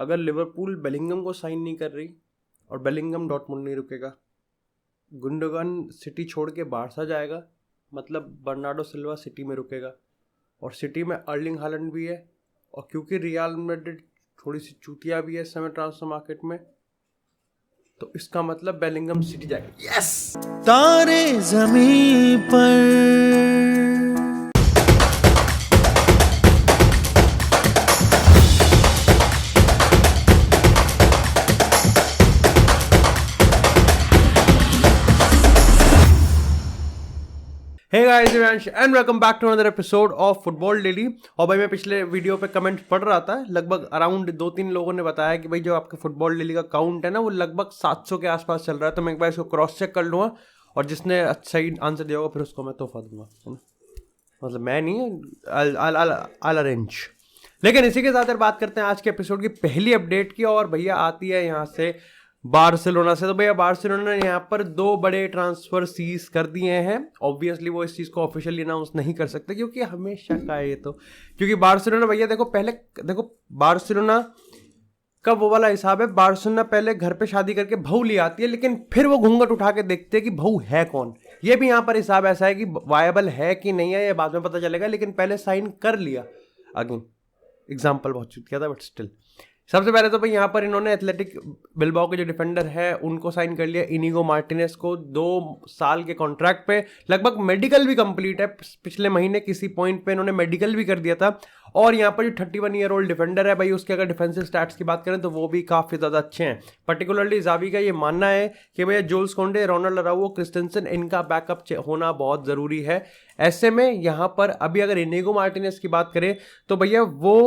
अगर Liverpool Bellingham को sign नहीं कर रही और बेलिंगम डॉर्टमुंड नहीं रुकेगा, गुंडोगन सिटी छोड़ के बारसा जाएगा, मतलब बर्नार्डो सिल्वा सिटी में रुकेगा और सिटी में अर्लिंग हालैंड भी है, और क्योंकि रियल मैड्रिड थोड़ी सी चूतिया भी है इस समय ट्रांसफर मार्केट में, तो इसका मतलब बेलिंगम सिटी जाएगा। Yes, Taare Zameen Par. Hey guys, Divyansh and welcome back to another episode of football daily. और भाई मैं पिछले वीडियो पे कमेंट पढ़ रहा था, लगभग अराउंड 2-3 लोगों ने बताया कि भाई जो आपका फुटबॉल डेली का काउंट है ना, वो लगभग 700 के आसपास चल रहा है। तो मैं एक बार इसको क्रॉस चेक कर लूँगा और जिसने सही आंसर दिया होगा फिर उसको मैं तोहफा दूंगा, है ना। मतलब मैं नहीं, आई अरेंज। लेकिन इसी के साथ यार बात करते हैं आज के एपिसोड की पहली अपडेट की, और भैया आती है यहाँ से बार्सिलोना से। तो भैया बार्सिलोना ने यहाँ पर 2 बड़े ट्रांसफर सीज कर दिए हैं। ऑब्वियसली वो इस चीज़ को ऑफिशियली अनाउंस नहीं कर सकते क्योंकि हमेशा का है ये, तो क्योंकि बार्सिलोना भैया देखो बार्सिलोना का वो वाला हिसाब है। बार्सिलोना पहले घर पे शादी करके बहू ले आती है, लेकिन फिर वो घूंघट उठा के देखते हैं कि बहू है कौन। ये भी यहाँ पर हिसाब ऐसा है कि वायबल है कि नहीं है ये बाद में पता चलेगा, लेकिन पहले साइन कर लिया। अगेन एग्जाम्पल बहुत चुत किया था, बट स्टिल सबसे पहले तो भाई यहाँ पर इन्होंने एथलेटिक बिल्बाओ के जो डिफेंडर है उनको साइन कर लिया, इनिगो मार्टिनेज को 2 साल के कॉन्ट्रैक्ट पे। लगभग मेडिकल भी कंप्लीट है, पिछले महीने किसी पॉइंट पे इन्होंने मेडिकल भी कर दिया था। और यहाँ पर जो 31 ईयर ओल्ड डिफेंडर है भाई, उसके अगर डिफेंसिव स्टैट्स की बात करें तो वो भी काफ़ी ज़्यादा अच्छे हैं। पर्टिकुलरली जावी का ये मानना है कि भैया जुल्स कोंडे, रोनाल्ड अराउजो, क्रिस्टेंसन, इनका बैकअप होना बहुत ज़रूरी है। ऐसे में यहाँ पर अभी अगर इनिगो मार्टिनेज की बात करें तो भैया वो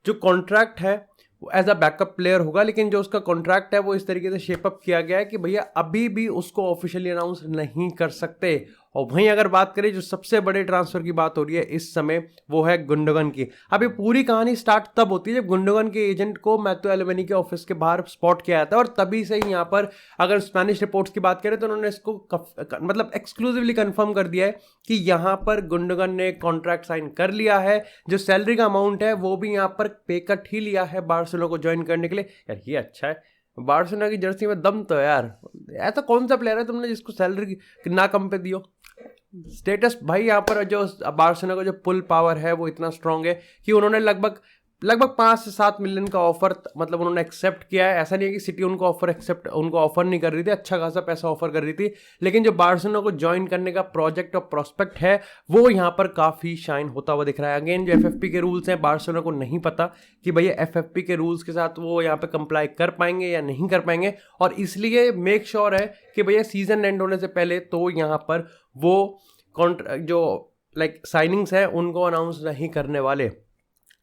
जो कॉन्ट्रैक्ट है वो एज अ बैकअप प्लेयर होगा, लेकिन जो उसका कॉन्ट्रैक्ट है वो इस तरीके से शेपअप किया गया है कि भैया अभी भी उसको ऑफिशियली अनाउंस नहीं कर सकते। और वहीं अगर बात करें जो सबसे बड़े ट्रांसफर की बात हो रही है इस समय, वो है गुंडोगन की। अभी पूरी कहानी स्टार्ट तब होती है जब गुंडोगन के एजेंट को मैथ्यू एल्वेनी के ऑफिस के बाहर स्पॉट किया जाता है, और तभी से ही यहाँ पर अगर स्पेनिश रिपोर्ट्स की बात करें तो उन्होंने इसको मतलब एक्सक्लूसिवली कंफर्म कर दिया है कि यहाँ पर गुंडोगन ने कॉन्ट्रैक्ट साइन कर लिया है। जो सैलरी का अमाउंट है वो भी यहाँ पर पे कट ही लिया है बार्सिलोना को ज्वाइन करने के लिए। यार ये अच्छा है, बार्सिलोना की जर्सी में दम तो है यार। ऐसा कौन सा प्लेयर है तुमने जिसको सैलरी ना कम पे दियो। स्टेटस भाई यहाँ पर जो बार्सिलोना का जो पुल पावर है वो इतना स्ट्रांग है कि उन्होंने लगभग 5 से 7 मिलियन का ऑफर मतलब उन्होंने एक्सेप्ट किया है। ऐसा नहीं है कि सिटी उनको ऑफर नहीं कर रही थी, अच्छा खासा पैसा ऑफर कर रही थी, लेकिन जो बार्सिलोना को ज्वाइन करने का प्रोजेक्ट और प्रोस्पेक्ट है वो यहाँ पर काफ़ी शाइन होता हुआ दिख रहा है। अगेन जो एफएफपी के रूल्स हैं, बार्सिलोना को नहीं पता कि भैया एफएफपी के रूल्स के साथ वो यहाँ पे कंप्लाई कर पाएंगे या नहीं कर पाएंगे, और इसलिए मेक श्योर है कि भैया सीजन एंड होने से पहले तो यहाँ पर वो जो साइनिंग्स है उनको अनाउंस नहीं करने वाले।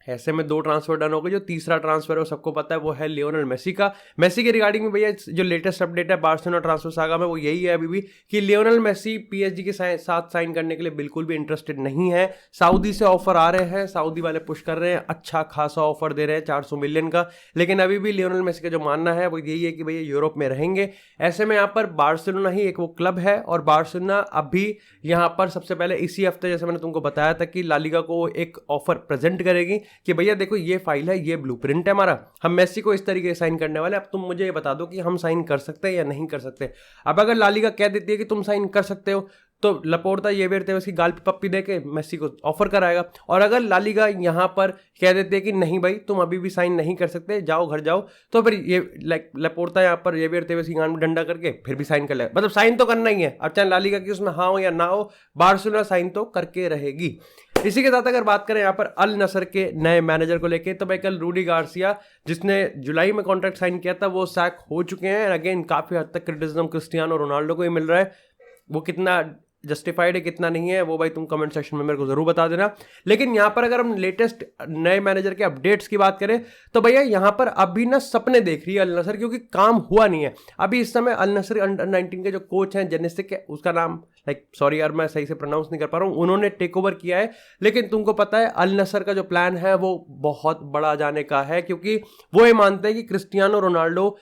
ऐसे में 2 ट्रांसफर डन हो गए। जो तीसरा ट्रांसफर है वो सबको पता है, वो है लियोनेल मेसी का। मेसी के रिगार्डिंग में भैया जो लेटेस्ट अपडेट है बार्सिलोना ट्रांसफर सागा में वो यही है अभी भी कि लियोनेल मेसी पीएसजी के साथ साइन करने के लिए बिल्कुल भी इंटरेस्टेड नहीं है। सऊदी से ऑफर आ रहे हैं, सऊदी वाले पुश कर रहे हैं, अच्छा खासा ऑफर दे रहे हैं 400 मिलियन का, लेकिन अभी भी लियोनेल मेसी का जो मानना है वो यही है कि भैया यूरोप में रहेंगे। ऐसे में यहाँ पर बार्सिलोना ही एक वो क्लब है, और बार्सिलोना अभी यहाँ पर सबसे पहले इसी हफ्ते जैसे मैंने तुमको बताया था कि ला लीगा को एक ऑफर प्रेजेंट करेगी कि भैया देखो ये फाइल है, ये ब्लूप्रिंट है हमारा, हम मेसी को इस तरीके से साइन करने वाले, अब तुम मुझे ये बता दो कि हम साइन कर सकते हैं या नहीं कर सकते। अब अगर ला लीगा कह देती है कि तुम साइन कर सकते हो तो लपोर्ता ये बेरते उसकी गाल पे पप्पी दे के मेसी को ऑफर कराएगा, और अगर ला लीगा यहाँ पर कह देते हैं कि नहीं भाई तुम अभी भी साइन नहीं कर सकते, जाओ घर जाओ, तो फिर ये लपोर्ता यहाँ पर ये बेरते उसकी गाल में डंडा करके फिर भी साइन कर लेगा। मतलब साइन तो करना ही है, अब चाहे ला लीगा कि उसमें हाँ हो या ना हो, बार्सिलोना साइन तो करके रहेगी। इसी के साथ अगर बात करें यहाँ पर अल नसर के नए मैनेजर को लेके, तो भाई कल रूडी गार्सिया जिसने जुलाई में कॉन्ट्रैक्ट साइन किया था वो सैक हो चुके हैं। अगेन काफ़ी हद तक क्रिटिसिज्म क्रिस्टियानो रोनाल्डो को ही मिल रहा है, वो कितना जस्टिफाइड है कितना नहीं है वो भाई तुम कमेंट सेक्शन में मेरे को जरूर बता देना। लेकिन यहाँ पर अगर हम लेटेस्ट नए मैनेजर के अपडेट्स की बात करें तो भैया यहाँ पर अभी ना सपने देख रही है अल नसर, क्योंकि काम हुआ नहीं है अभी इस समय। अल नसर अंडर 19 के जो कोच हैं जेनेसिक है, उसका नाम सॉरी यार मैं सही से प्रोनाउंस नहीं कर पा रहा हूँ, उन्होंने टेक ओवर किया है। लेकिन तुमको पता है अल नसर का जो प्लान है वो बहुत बड़ा जाने का है, क्योंकि वो ये मानते हैं कि क्रिस्टियानो रोनाल्डो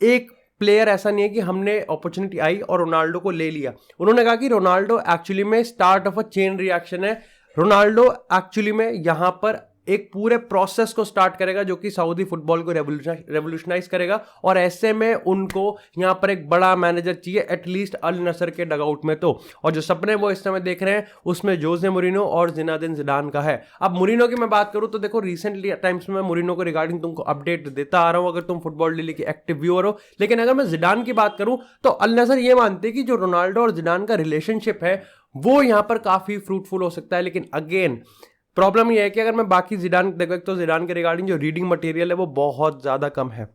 एक प्लेयर ऐसा नहीं है कि हमने अपॉर्चुनिटी आई और रोनाल्डो को ले लिया। उन्होंने कहा कि रोनाल्डो एक्चुअली में start of a chain reaction है, रोनाल्डो एक्चुअली में यहाँ पर एक पूरे प्रोसेस को स्टार्ट करेगा जो कि सऊदी फुटबॉल को रेवोल्यूशनाइज करेगा। और ऐसे में उनको यहाँ पर एक बड़ा मैनेजर चाहिए, एटलीस्ट अल नसर के डगआउट में तो। और जो सपने वो इस समय देख रहे हैं उसमें जोसे मोरिनो और जिनेदिन जिडान का है। अब मोरिनो की मैं बात करूं तो देखो रिसेंटली टाइम्स में मैं मोरिनो को रिगार्डिंग तुमको अपडेट देता आ रहा हूं अगर तुम फुटबॉल डेली के एक्टिव व्यूअर हो। लेकिन अगर मैं जिडान की बात करूं तो अल नसर ये मानते हैं कि जो रोनाल्डो और जिडान का रिलेशनशिप है वो यहाँ पर काफी फ्रूटफुल हो सकता है। लेकिन अगेन प्रॉब्लम यह है कि अगर मैं बाकी जिडान देखो, तो जिडान के रिगार्डिंग जो रीडिंग मटेरियल है वो बहुत ज़्यादा कम है,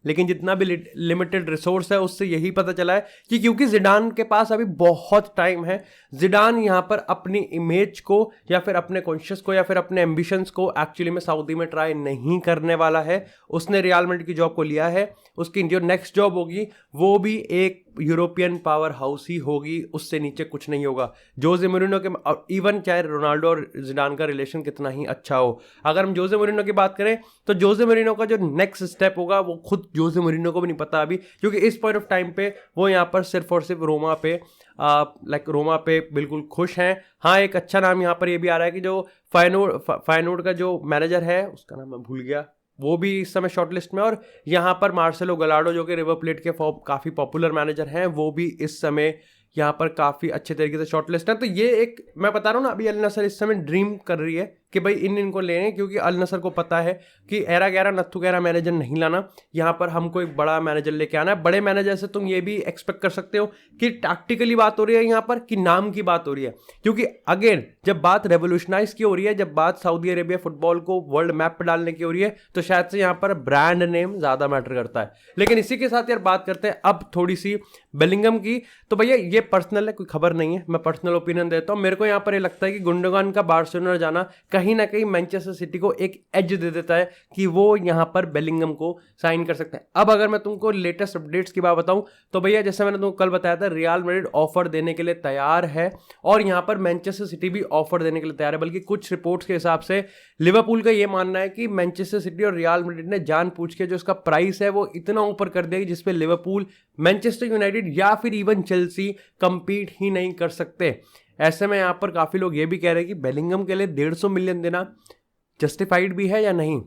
लेकिन जितना भी लिमिटेड रिसोर्स है उससे यही पता चला है कि क्योंकि जिडान के पास अभी बहुत टाइम है, जिडान यहाँ पर अपनी इमेज को या फिर अपने कॉन्शियस को या फिर अपने एम्बिशंस को एक्चुअली में सऊदी में ट्राई नहीं करने वाला है। उसने रियल मैड्रिड की जॉब को लिया है, उसकी जो नेक्स्ट जॉब होगी वो भी एक यूरोपियन पावर हाउस ही होगी, उससे नीचे कुछ नहीं होगा। जोसे मोरिनो के इवन चाहे रोनाल्डो और जिडान का रिलेशन कितना ही अच्छा हो, अगर हम जोसे मोरिनो की बात करें तो जोसे मोरिनो का जो नेक्स्ट स्टेप होगा वो खुद जोसे मोरिनो को भी नहीं पता अभी, क्योंकि इस पॉइंट ऑफ टाइम पे वो यहाँ पर सिर्फ और सिर्फ रोमा पे बिल्कुल खुश हैं। हाँ, एक अच्छा नाम यहाँ पर ये भी आ रहा है कि जो फायनोर्ड का जो मैनेजर है उसका नाम मैं भूल गया, वो भी इस समय शॉर्टलिस्ट में। और यहाँ पर मार्सेलो गलाडो जो कि रिवर प्लेट के काफ़ी पॉपुलर मैनेजर हैं, वो भी इस समय यहाँ पर काफ़ी अच्छे तरीके से शॉर्टलिस्ट है। तो ये एक मैं बता रहा हूँ ना, अभी अल नसर इस समय ड्रीम कर रही है कि भाई इनको लें, क्योंकि अल नसर को पता है कि एरा गैरा नत्थु गैरा मैनेजर नहीं लाना, यहाँ पर हमको एक बड़ा मैनेजर लेके आना है। बड़े मैनेजर से तुम ये भी एक्सपेक्ट कर सकते हो कि टैक्टिकली बात हो रही है यहाँ पर कि नाम की बात हो रही है, क्योंकि अगेन जब बात रेवोल्यूशनाइज की हो रही है, जब बात सऊदी अरेबिया फुटबॉल को वर्ल्ड मैप पर डालने की हो रही है, तो शायद से यहाँ पर ब्रांड नेम ज़्यादा मैटर करता है। लेकिन इसी के साथ यार बात करते हैं अब थोड़ी सी बेलिंगम की। तो भैया ये पर्सनल है, कोई खबर नहीं है, मैं पर्सनल ओपिनियन देता हूँ। मेरे को यहाँ पर ये लगता है कि गुंडोगान का बार्सिलोना जाना कहीं ना कहीं मैनचेस्टर सिटी को एक एज दे देता है कि वो यहाँ पर बेलिंगम को साइन कर सकते हैं। अब अगर मैं तुमको लेटेस्ट अपडेट्स की बात बताऊं तो भैया जैसे मैंने तुमको कल बताया था, रियल मैड्रिड ऑफर देने के लिए तैयार है और यहाँ पर मैनचेस्टर सिटी भी ऑफर देने के लिए तैयार है। बल्कि कुछ रिपोर्ट्स के हिसाब से लिवरपूल का ये मानना है कि मैनचेस्टर सिटी और रियल मैड्रिड ने जानबूझ के जो इसका प्राइस है वो इतना ऊपर कर दिया जिसपे लिवरपूल, मैनचेस्टर यूनाइटेड या फिर इवन चेल्सी कंपीट ही नहीं कर सकते। ऐसे में यहाँ पर काफ़ी लोग ये भी कह रहे हैं कि बेलिंगम के लिए 150 मिलियन देना जस्टिफाइड भी है या नहीं।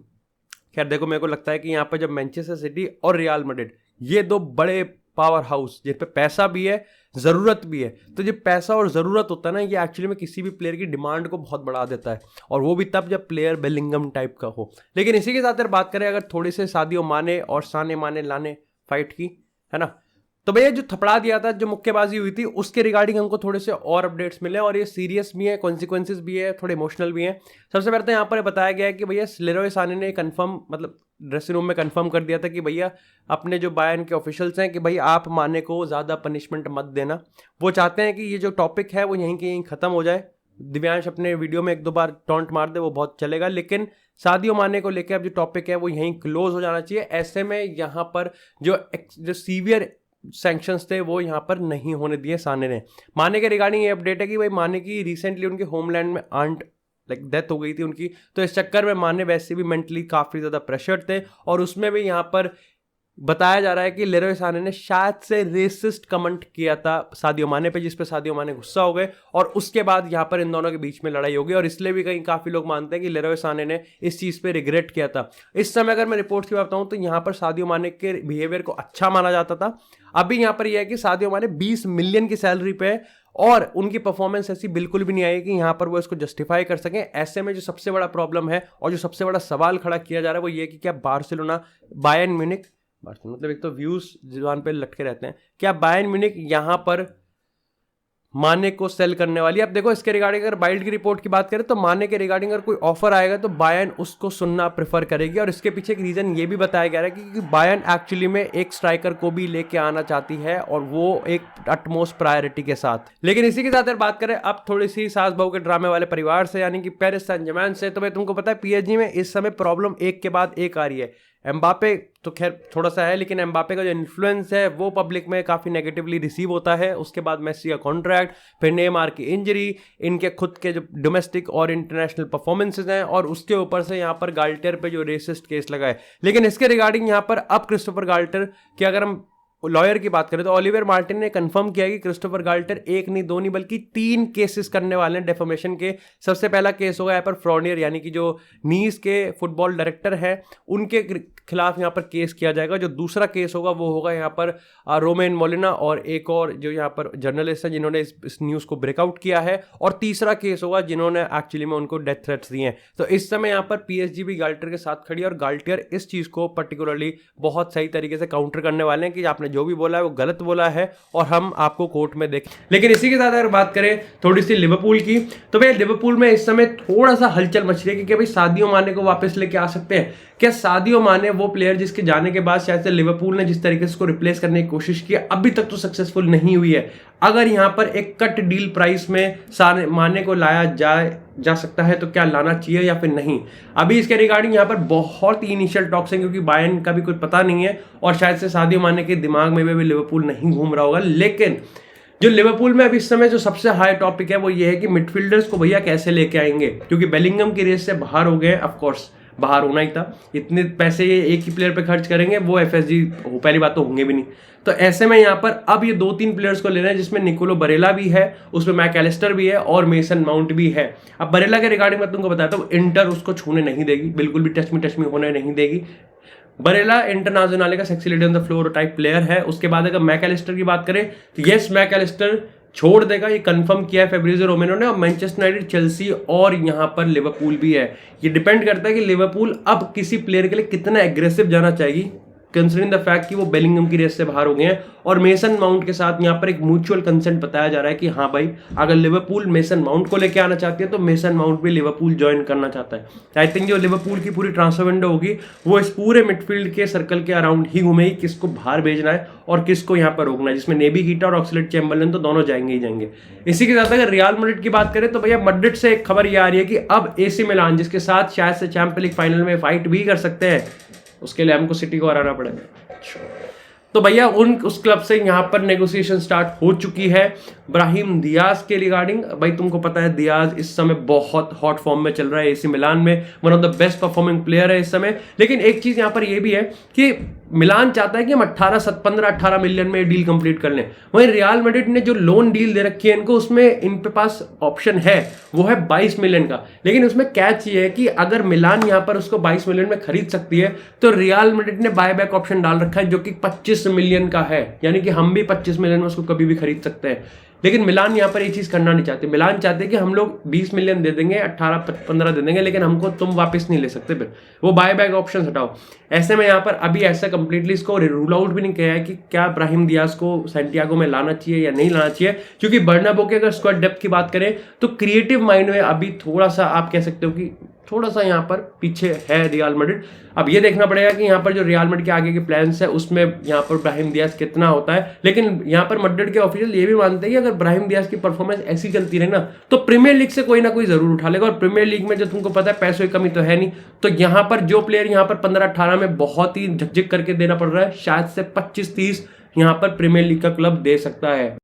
खैर देखो, मेरे को लगता है कि यहाँ पर जब मैनचेस्टर सिटी और रियल मैड्रिड ये दो बड़े पावर हाउस जिन पे पैसा भी है ज़रूरत भी है, तो जब पैसा और ज़रूरत होता है ना, ये एक्चुअली में किसी भी प्लेयर की डिमांड को बहुत बढ़ा देता है, और वो भी तब जब प्लेयर बेलिंगम टाइप का हो। लेकिन इसी के साथ अगर बात करें अगर थोड़ी से सादियो माने और साने माने लाने फाइट की, है ना, तो भैया जो थपड़ा दिया था, जो मुक्केबाजी हुई थी, उसके रिगार्डिंग हमको थोड़े से और अपडेट्स मिले और ये सीरियस भी है, कॉन्सिक्वेंसेस भी है, थोड़े इमोशनल भी हैं। सबसे पहले तो यहाँ पर बताया गया है कि भैया लेरोय साने ने कंफर्म मतलब ड्रेसिंग रूम में कंफर्म कर दिया था कि भैया अपने जो बायर्न के ऑफिशियल्स हैं कि भाई आप माने को ज़्यादा पनिशमेंट मत देना। वो चाहते हैं कि ये जो टॉपिक है वो यहीं के यहीं ख़त्म हो जाए। दिव्यांश अपने वीडियो में 1-2 बार टॉन्ट मार दे, वो बहुत चलेगा, लेकिन सादियो माने को लेकर अब जो टॉपिक है वो यहीं क्लोज हो जाना चाहिए। ऐसे में यहाँ पर जो सीवियर सैंक्शंस थे वो यहाँ पर नहीं होने दिए साने ने। माने के रिगार्डिंग ये अपडेट है कि भाई माने की रिसेंटली उनके होमलैंड में आंट डेथ हो गई थी उनकी, तो इस चक्कर में माने वैसे भी मेंटली काफ़ी ज़्यादा प्रेशर्ड थे और उसमें भी यहाँ पर बताया जा रहा है कि लेरोय साने ने शायद से रेसिस्ट कमेंट किया था सादियो माने पे, जिस पे सादियो माने गुस्सा हो गए और उसके बाद यहाँ पर इन दोनों के बीच में लड़ाई हो गई। और इसलिए भी कहीं काफ़ी लोग मानते हैं कि लेरोय साने ने इस चीज़ पे रिग्रेट किया था। इस समय अगर मैं रिपोर्ट्स की बात बताऊँ तो यहाँ पर सादियो माने के बिहेवियर को अच्छा माना जाता था। अभी यहाँ पर यह है कि सादियो माने 20 मिलियन की सैलरी पे है और उनकी परफॉर्मेंस ऐसी बिल्कुल भी नहीं आई कि यहाँ पर वो इसको जस्टिफाई कर सकें। ऐसे में जो सबसे बड़ा प्रॉब्लम है और जो सबसे बड़ा सवाल खड़ा किया जा रहा है वो ये कि क्या बार्सिलोना, बायर्न म्यूनिख, मतलब एक तो व्यूज जुबान पे लटके रहते हैं, क्या बायर्न म्यूनिख यहाँ पर माने को सेल करने वाली है। अब देखो इसके रिगार्डिंग अगर बाइल्ड की रिपोर्ट की बात करें तो माने के रिगार्डिंग अगर कोई ऑफर आएगा तो बायर्न उसको सुनना प्रेफर करेगी और इसके पीछे एक रीजन ये भी बताया गया है कि बायर्न एक्चुअली में एक स्ट्राइकर को भी लेके आना चाहती है और वो एक अटमोस्ट प्रायोरिटी के साथ। लेकिन इसी के साथ अगर बात करें अब थोड़ी सी सास बहू के ड्रामे वाले परिवार से यानी कि पेरिस सैन जर्मैन से, तो भाई तुमको पता है पीएसजी में इस समय प्रॉब्लम एक के बाद एक आ रही है। एम्बापे तो खैर थोड़ा सा है, लेकिन एम्बापे का जो इन्फ्लुएंस है वो पब्लिक में काफ़ी नेगेटिवली रिसीव होता है। उसके बाद मेसी का कॉन्ट्रैक्ट, फिर नेमार की इंजरी, इनके खुद के जो डोमेस्टिक और इंटरनेशनल परफॉर्मेंसेज हैं और उसके ऊपर से यहाँ पर गाल्टर पे जो रेसिस्ट केस लगा है। लेकिन इसके रिगार्डिंग यहाँ पर अब क्रिस्टोफर गाल्टर की अगर हम लॉयर की बात करें तो ओलिवर मार्टिन ने कंफर्म किया कि क्रिस्टोफर गाल्टर एक नहीं दो नहीं बल्कि 3 केसेस करने वाले हैं डेफोमेशन के। सबसे पहला केस होगा यहाँ पर फ्रॉनियर यानी कि जो नीस के फुटबॉल डायरेक्टर हैं उनके खिलाफ यहाँ पर केस किया जाएगा। जो दूसरा केस होगा वो होगा यहाँ पर रोमेन मोलिना और एक और जो यहाँ पर जर्नलिस्ट हैं जिन्होंने इस न्यूज़ को ब्रेकआउट किया है, और तीसरा केस होगा जिन्होंने एक्चुअली में उनको डेथ थ्रेट्स दिए हैं। तो इस समय यहाँ पर PSG भी गाल्टर के साथ खड़ी है और गाल्टर इस चीज़ को पर्टिकुलरली बहुत सही तरीके से काउंटर करने वाले हैं कि आपने जो भी बोला है वो गलत बोला है और हम आपको कोर्ट में देखें। लेकिन इसी के साथ अगर बात करें थोड़ी सी लिवरपूल की, तो भाई लिवरपूल में इस समय थोड़ा सा हलचल मच रही है कि भाई सादियो माने को वापस लेके आ सकते हैं क्या? सादियो माने वो प्लेयर जिसके जाने के बाद शायद से लिवरपूल ने जिस तरीके से उसको रिप्लेस करने की कोशिश की अभी तक तो सक्सेसफुल नहीं हुई है। अगर यहां पर एक कट डील प्राइस में माने को लाया जा सकता है तो क्या लाना चाहिए या फिर नहीं? अभी इसके रिगार्डिंग यहाँ पर बहुत ही इनिशियल टॉक्स हैं क्योंकि बायर्न का भी कुछ पता नहीं है और शायद से सादियो माने के दिमाग में भी लिवरपूल नहीं घूम रहा होगा। लेकिन जो लिवरपूल में अभी इस समय जो सबसे हाई टॉपिक है वो ये है कि मिडफील्डर्स को भैया कैसे लेके आएंगे, क्योंकि बेलिंगम की रेस से बाहर हो गए। ऑफकोर्स बाहर होना ही था, इतने पैसे ये एक ही प्लेयर पे खर्च करेंगे वो FSG पहली बात तो होंगे भी नहीं। तो ऐसे में यहाँ पर अब ये 2-3 प्लेयर्स को लेना है जिसमें निकोलो बरेला भी है, उसमें मैकएलिस्टर भी है और मेसन माउंट भी है। अब बरेला के रिगार्डिंग मैं तुमको बताता हूँ, इंटर उसको छूने नहीं देगी, बिल्कुल भी टच में होने नहीं देगी। बरेला इंटरनेशनल का sexy lady on the floor type player है। उसके बाद अगर मैकएलिस्टर की बात करें तो यस मैकएलिस्टर छोड़ देगा, ये कंफर्म किया है फेब्रिज़ियो रोमेनो ने। और मैनचेस्टर यूनाइटेड, चेल्सी और यहाँ पर लिवरपूल भी है। ये डिपेंड करता है कि लिवरपूल अब किसी प्लेयर के लिए कितना एग्रेसिव जाना चाहिए, कंसिडरिंग द फैक्ट कि वो बेलिंगम की रेस से बाहर हो गए हैं। और मेसन माउंट के साथ यहाँ पर एक म्यूचुअल कंसेंट बताया जा रहा है कि हाँ भाई अगर लिवरपूल मेसन माउंट को लेके आना चाहती है तो मेसन माउंट भी लिवरपूल ज्वाइन करना चाहता है। आई थिंक जो लिवरपूल की पूरी ट्रांसफर विंडो होगी वो इस पूरे मिडफील्ड के सर्कल के अराउंड ही घूमेगी, किसको बाहर भेजना है और किसको यहाँ पर रोकना है, जिसमें नेबी कीटा और ऑक्सलेट चैम्बरलेन तो दोनों जाएंगे ही जाएंगे। इसी के साथ अगर रियल मैड्रिड की बात करें तो भैया मैड्रिड से एक खबर ये आ रही है कि अब AC मिलान जिसके साथ शायद से चैंपियंस लीग फाइनल में फाइट भी कर सकते हैं, उसके लिए हमको सिटी को हराना पड़ेगा। तो भैया उस क्लब से यहाँ पर नेगोशिएशन स्टार्ट हो चुकी है ब्राहिम दियाज के रिगार्डिंग। भाई तुमको पता है दियाज इस समय बहुत हॉट फॉर्म में चल रहा है, AC मिलान में one of the best performing player है इस समय। लेकिन एक चीज यहाँ पर यह भी है कि मिलान चाहता है कि हम 15-18 मिलियन में डील कंप्लीट कर लें। वहीं रियल मैड्रिड ने जो लोन डील दे रखी है इनको, उसमें इनके पास ऑप्शन है वो है 22 मिलियन का। लेकिन उसमें कैच ये है कि अगर मिलान यहाँ पर उसको 22 मिलियन में खरीद सकती है तो रियल मैड्रिड ने बायबैक ऑप्शन डाल रखा है जो कि 25 मिलियन का है, यानी कि हम भी 25 मिलियन में उसको कभी भी खरीद सकते हैं। लेकिन मिलान यहाँ पर ये चीज करना नहीं चाहते। मिलान चाहते कि हम लोग 20 मिलियन दे देंगे, 18-15 दे देंगे, लेकिन हमको तुम वापस नहीं ले सकते, फिर वो बाय बैक ऑप्शन हटाओ। ऐसे में यहाँ पर अभी ऐसा कंप्लीटली इसको रूल आउट भी नहीं किया है कि क्या ब्राहिम दियाज को सैंटियागो में लाना चाहिए या नहीं लाना चाहिए, क्योंकि बर्नाबो के अगर स्क्वाड डेप्थ की बात करें तो क्रिएटिव माइंड में अभी थोड़ा सा आप कह सकते हो कि थोड़ा सा यहाँ पर पीछे है रियल मैड्रिड। अब ये देखना पड़ेगा कि यहाँ पर जो रियल मैड्रिड के आगे के प्लान्स है उसमें यहाँ पर ब्राहिम दियाज कितना होता है। लेकिन यहाँ पर मैड्रिड के ऑफिशियल ये भी मानते हैं कि अगर ब्राहिम दियाज की परफॉर्मेंस ऐसी चलती रहे ना तो प्रीमियर लीग से कोई ना कोई जरूर उठा लेगा। और प्रीमियर लीग में जो तुमको पता है पैसों की कमी तो है नहीं, तो यहाँ पर जो प्लेयर यहाँ पर 15-18 में बहुत ही झकझक करके देना पड़ रहा है, शायद से 25-30 यहाँ पर प्रीमियर लीग का क्लब दे सकता है।